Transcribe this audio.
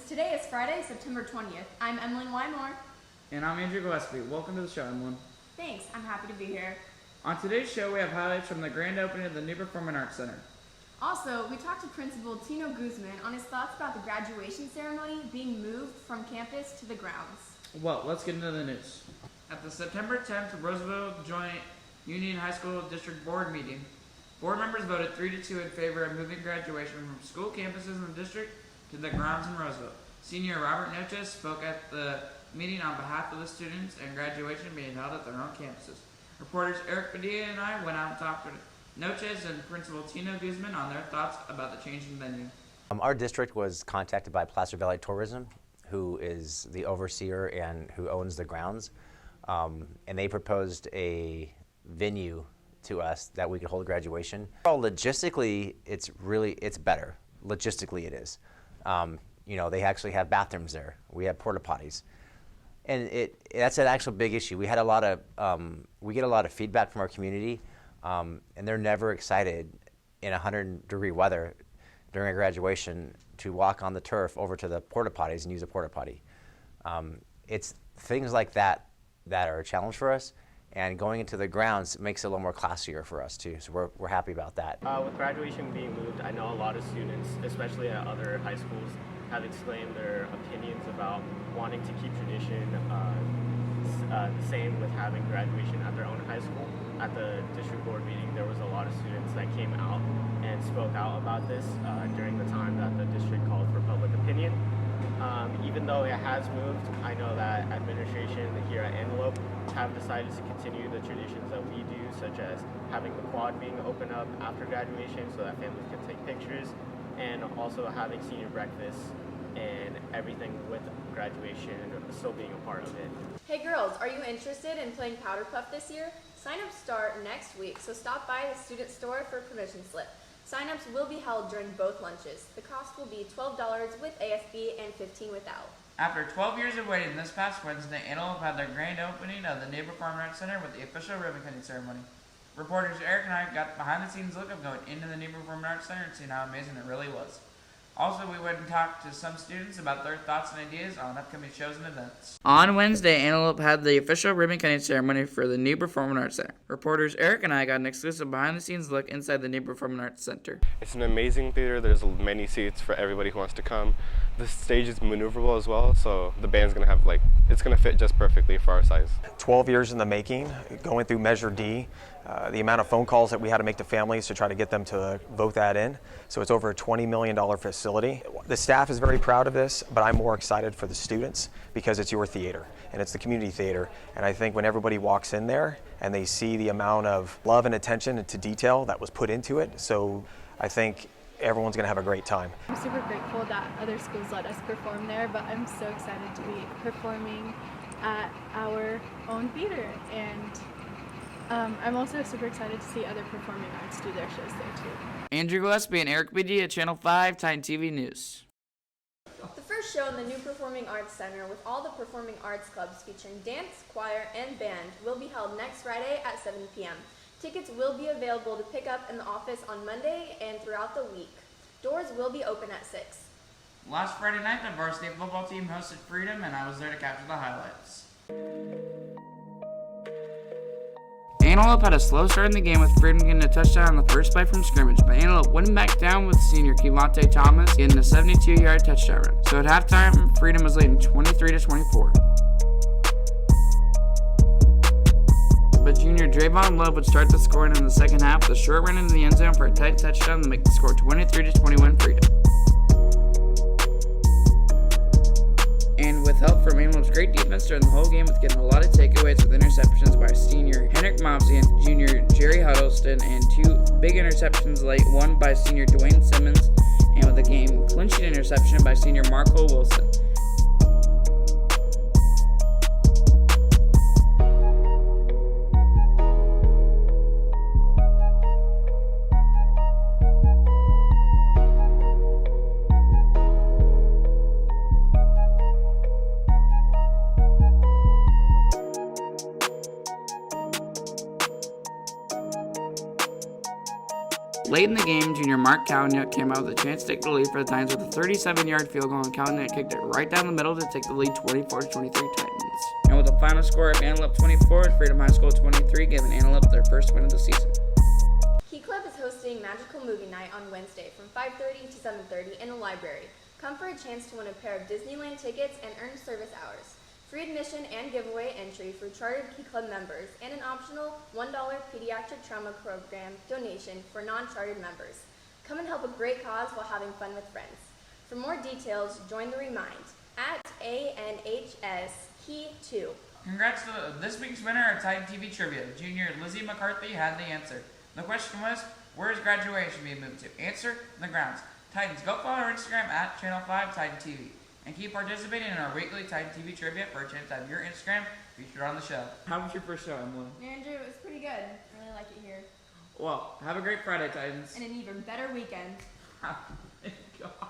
Today is Friday, September 20th. I'm Emily Wymore. And I'm Andrew Gillespie. Welcome to the show, Emily. Thanks, I'm happy to be here. On today's show, we have highlights from the grand opening of the new Performing Arts Center. Also, we talked to Principal Tino Guzman on his thoughts about the graduation ceremony being moved from campus to the grounds. Well, let's get into the news. At the September 10th Roseville Joint Union High School District Board meeting, board members voted 3-2 in favor of moving graduation from school campuses in the district to the grounds in Roseville. Senior Robert Noches spoke at the meeting on behalf of the students and graduation being held at their own campuses. Reporters Eric Padilla and I went out and talked to Noches and Principal Tino Guzman on their thoughts about the change in venue. Our district was contacted by Placer Valley Tourism, who is the overseer and who owns the grounds, and they proposed a venue to us that we could hold graduation. Well, logistically, it's better. Logistically, it is. They actually have bathrooms there. We have porta potties, and that's an actual big issue. We get a lot of feedback from our community, and they're never excited in 100-degree weather during a graduation to walk on the turf over to the porta potties and use a porta potty. It's things like that are a challenge for us, and going into the grounds makes it a little more classier for us too. So we're happy about that. With graduation being moved, I know a lot of students, especially at other high schools, have exclaimed their opinions about wanting to keep tradition the same with having graduation at their own high school. At the district board meeting, there was a lot of students that came out and spoke out about this during the time that the district called for public opinion. Even though it has moved, I know that administration here at Antelope have decided to continue the traditions that we do, such as having the quad being open up after graduation so that families can take pictures, and also having senior breakfast and everything with graduation still being a part of it. Hey girls, are you interested in playing Powder Puff this year? Sign-ups start next week, so stop by the student store for a permission slip. Sign-ups will be held during both lunches. The cost will be $12 with AFB and $15 without. After 12 years of waiting, this past Wednesday, Antelope had their grand opening of the new Performing Arts Center with the official ribbon cutting ceremony. Reporters Eric and I got behind-the-scenes look of going into the new Performing Arts Center and seeing how amazing it really was. Also, we went and talked to some students about their thoughts and ideas on upcoming shows and events. On Wednesday, Antelope had the official ribbon cutting ceremony for the new Performing Arts Center. Reporters Eric and I got an exclusive behind-the-scenes look inside the new Performing Arts Center. It's an amazing theater. There's many seats for everybody who wants to come. The stage is maneuverable as well, so the band's going to have, it's going to fit just perfectly for our size. 12 years in the making, going through Measure D, the amount of phone calls that we had to make to families to try to get them to vote that in. So it's over a $20 million facility. The staff is very proud of this, but I'm more excited for the students because it's your theater and it's the community theater. And I think when everybody walks in there and they see the amount of love and attention to detail that was put into it, so I think everyone's going to have a great time. I'm super grateful that other schools let us perform there, but I'm so excited to be performing at our own theater, and I'm also super excited to see other performing arts do their shows there too. Andrew Gillespie and Eric Padilla, Channel 5, Titan TV News. The first show in the new Performing Arts Center with all the performing arts clubs featuring dance, choir, and band will be held next Friday at 7 p.m. Tickets will be available to pick up in the office on Monday and throughout the week. Doors will be open at 6. Last Friday night, the varsity football team hosted Freedom, and I was there to capture the highlights. Antelope had a slow start in the game with Freedom getting a touchdown on the first play from scrimmage, but Antelope went back down with senior Kevontae Thomas getting a 72-yard touchdown run. So at halftime, Freedom was leading 23-24. But junior Drayvon Love would start the scoring in the second half with a short run into the end zone for a tight touchdown to make the score 23-21 Freedom. And with help from Antelope's great defense during the whole game with getting a lot of takeaways with interceptions by senior Henrik Mobsey and junior Jerry Huddleston, and 2 big interceptions late, one by senior Dwayne Simmons, and with a game-clinching interception by senior Marco Wilson. Late in the game, junior Mark Kalnick came out with a chance to take the lead for the Titans with a 37-yard field goal, and Kalnick kicked it right down the middle to take the lead 24-23 Titans. And with the final score of Antelope 24 and Freedom High School 23, giving Antelope their first win of the season. Key Club is hosting Magical Movie Night on Wednesday from 5:30 to 7:30 in the library. Come for a chance to win a pair of Disneyland tickets and earn service hours. Free admission and giveaway entry for chartered Key Club members, and an optional $1 pediatric trauma program donation for non-chartered members. Come and help a great cause while having fun with friends. For more details, join the Remind at ANHS Key 2. Congrats to this week's winner of Titan TV Trivia. Junior Lizzie McCarthy had the answer. The question was, where is graduation being moved to? Answer, the grounds. Titans, go follow our Instagram at Channel 5 Titan TV. And keep participating in our weekly Titan TV Trivia for a chance to have your Instagram featured on the show. How was your first show, Emily? Andrew, it was pretty good. I really like it here. Well, have a great Friday, Titans. And an even better weekend. Thank God.